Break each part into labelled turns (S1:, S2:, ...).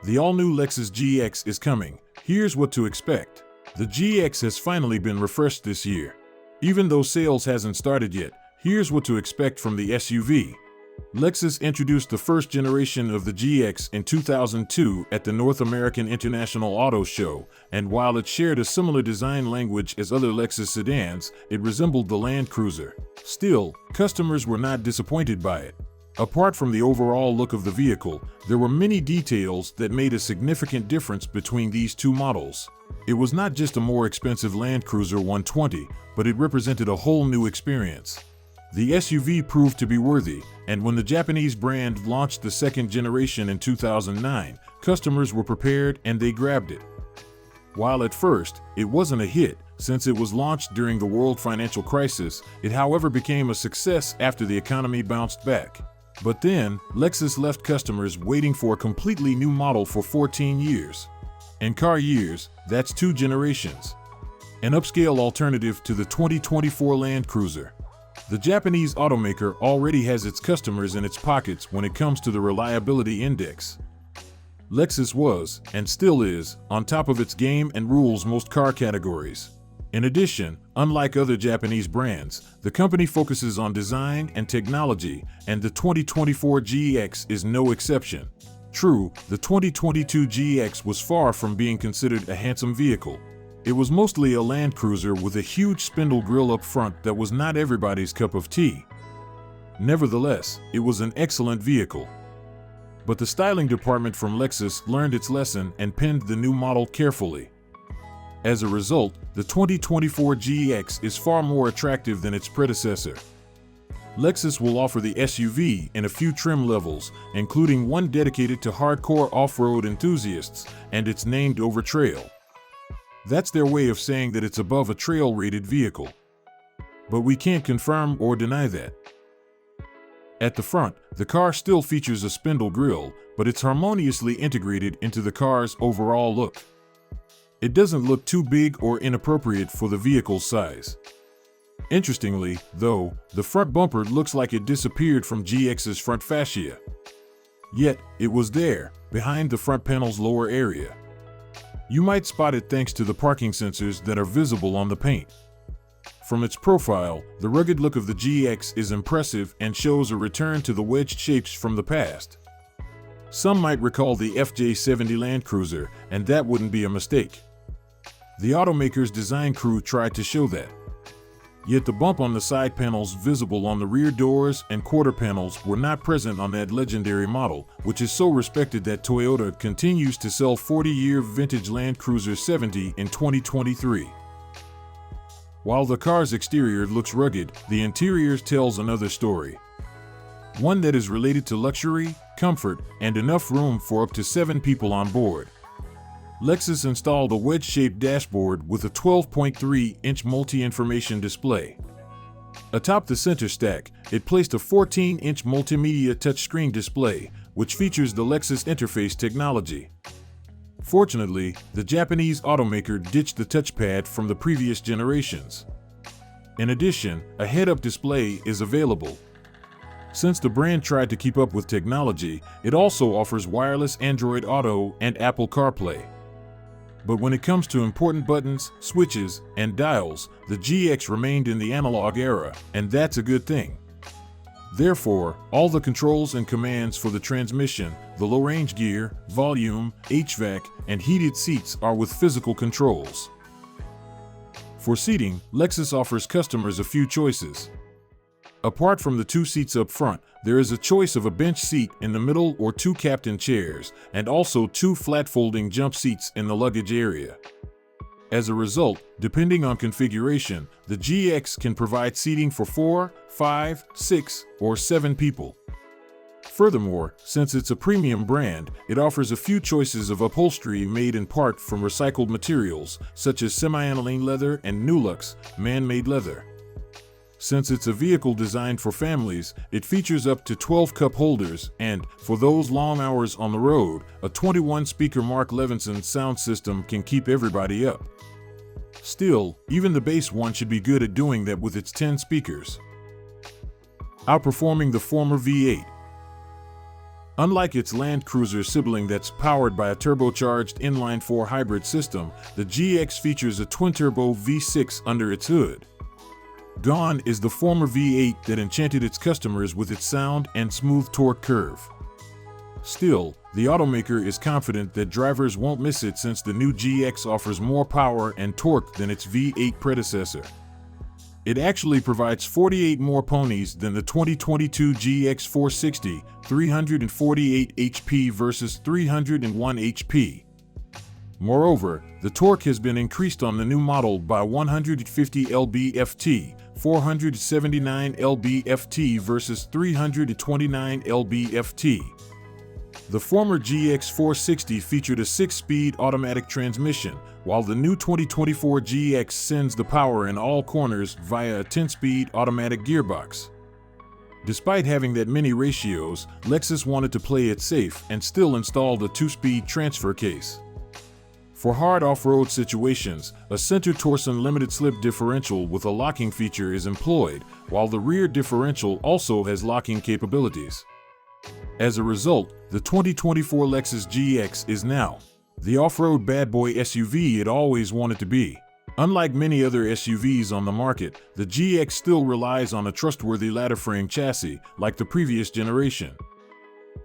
S1: The all-new Lexus GX is coming. Here's what to expect. The GX has finally been refreshed this year. Even though sales hasn't started yet, here's what to expect from the SUV. Lexus introduced the first generation of the GX in 2002 at the North American International Auto Show, and while it shared a similar design language as other Lexus sedans, it resembled the Land Cruiser. Still, customers were not disappointed by it. Apart from the overall look of the vehicle, there were many details that made a significant difference between these two models. It was not just a more expensive Land Cruiser 120, but it represented a whole new experience. The SUV proved to be worthy, and when the Japanese brand launched the second generation in 2009, customers were prepared and they grabbed it. While at first, it wasn't a hit, since it was launched during the world financial crisis, it however became a success after the economy bounced back. But then, Lexus left customers waiting for a completely new model for 14 years. In car years, that's 2 generations. An upscale alternative to the 2024 Land Cruiser. The Japanese automaker already has its customers in its pockets when it comes to the reliability index. Lexus was, and still is, on top of its game and rules most car categories. In addition, unlike other Japanese brands, the company focuses on design and technology, and the 2024 GX is no exception. True, the 2022 GX was far from being considered a handsome vehicle. It was mostly a Land Cruiser with a huge spindle grille up front that was not everybody's cup of tea. Nevertheless, it was an excellent vehicle. But the styling department from Lexus learned its lesson and penned the new model carefully. As a result, the 2024 GX is far more attractive than its predecessor. Lexus will offer the SUV in a few trim levels, including one dedicated to hardcore off-road enthusiasts, and it's named over trail. That's their way of saying that it's above a trail-rated vehicle. But we can't confirm or deny that. At the front, the car still features a spindle grille, but it's harmoniously integrated into the car's overall look. It doesn't look too big or inappropriate for the vehicle's size. Interestingly, though, the front bumper looks like it disappeared from GX's front fascia. Yet, it was there, behind the front panel's lower area. You might spot it thanks to the parking sensors that are visible on the paint. From its profile, the rugged look of the GX is impressive and shows a return to the wedged shapes from the past. Some might recall the FJ70 Land Cruiser, and that wouldn't be a mistake. The automaker's design crew tried to show that. Yet the bump on the side panels visible on the rear doors and quarter panels were not present on that legendary model, which is so respected that Toyota continues to sell 40-year vintage Land Cruiser 70 in 2023. While the car's exterior looks rugged, the interior tells another story. One that is related to luxury, comfort, and enough room for up to 7 people on board. Lexus installed a wedge-shaped dashboard with a 12.3-inch multi-information display. Atop the center stack, it placed a 14-inch multimedia touchscreen display, which features the Lexus interface technology. Fortunately, the Japanese automaker ditched the touchpad from the previous generations. In addition, a head-up display is available. Since the brand tried to keep up with technology, it also offers wireless Android Auto and Apple CarPlay. But when it comes to important buttons, switches, and dials, the GX remained in the analog era, and that's a good thing. Therefore, all the controls and commands for the transmission, the low-range gear, volume, HVAC, and heated seats are with physical controls. For seating, Lexus offers customers a few choices. Apart from the 2 seats up front, there is a choice of a bench seat in the middle or 2 captain chairs, and also 2 flat-folding jump seats in the luggage area. As a result, depending on configuration, the GX can provide seating for 4, 5, 6, or 7 people. Furthermore, since it's a premium brand, it offers a few choices of upholstery made in part from recycled materials, such as semi-aniline leather and Nulux, man-made leather. Since it's a vehicle designed for families, it features up to 12 cup holders and, for those long hours on the road, a 21-speaker Mark Levinson sound system can keep everybody up. Still, even the base one should be good at doing that with its 10 speakers. Outperforming the former V8. Unlike its Land Cruiser sibling that's powered by a turbocharged inline-4 hybrid system, the GX features a twin-turbo V6 under its hood. Gone is the former V8 that enchanted its customers with its sound and smooth torque curve. Still, the automaker is confident that drivers won't miss it since the new GX offers more power and torque than its V8 predecessor. It actually provides 48 more ponies than the 2022 GX 460, 348 HP versus 301 HP. Moreover, the torque has been increased on the new model by 150 lb-ft, 479 lb-ft versus 329 lb-ft. The former GX 460 featured a 6-speed automatic transmission, while the new 2024 GX sends the power in all corners via a 10-speed automatic gearbox. Despite having that many ratios, Lexus wanted to play it safe and still installed a 2-speed transfer case. For hard off-road situations, a center torsion limited slip differential with a locking feature is employed, while the rear differential also has locking capabilities. As a result, the 2024 Lexus GX is now the off-road bad boy SUV it always wanted to be. Unlike many other SUVs on the market, the GX still relies on a trustworthy ladder frame chassis like the previous generation.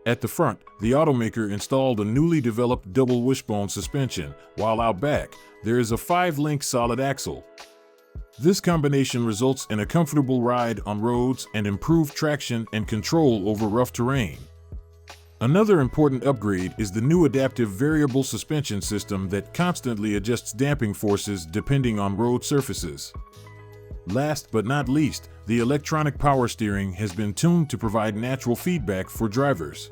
S1: At the front, the automaker installed a newly developed double wishbone suspension, while out back, there is a 5-link solid axle. This combination results in a comfortable ride on roads and improved traction and control over rough terrain. Another important upgrade is the new adaptive variable suspension system that constantly adjusts damping forces depending on road surfaces. Last but not least, the electronic power steering has been tuned to provide natural feedback for drivers.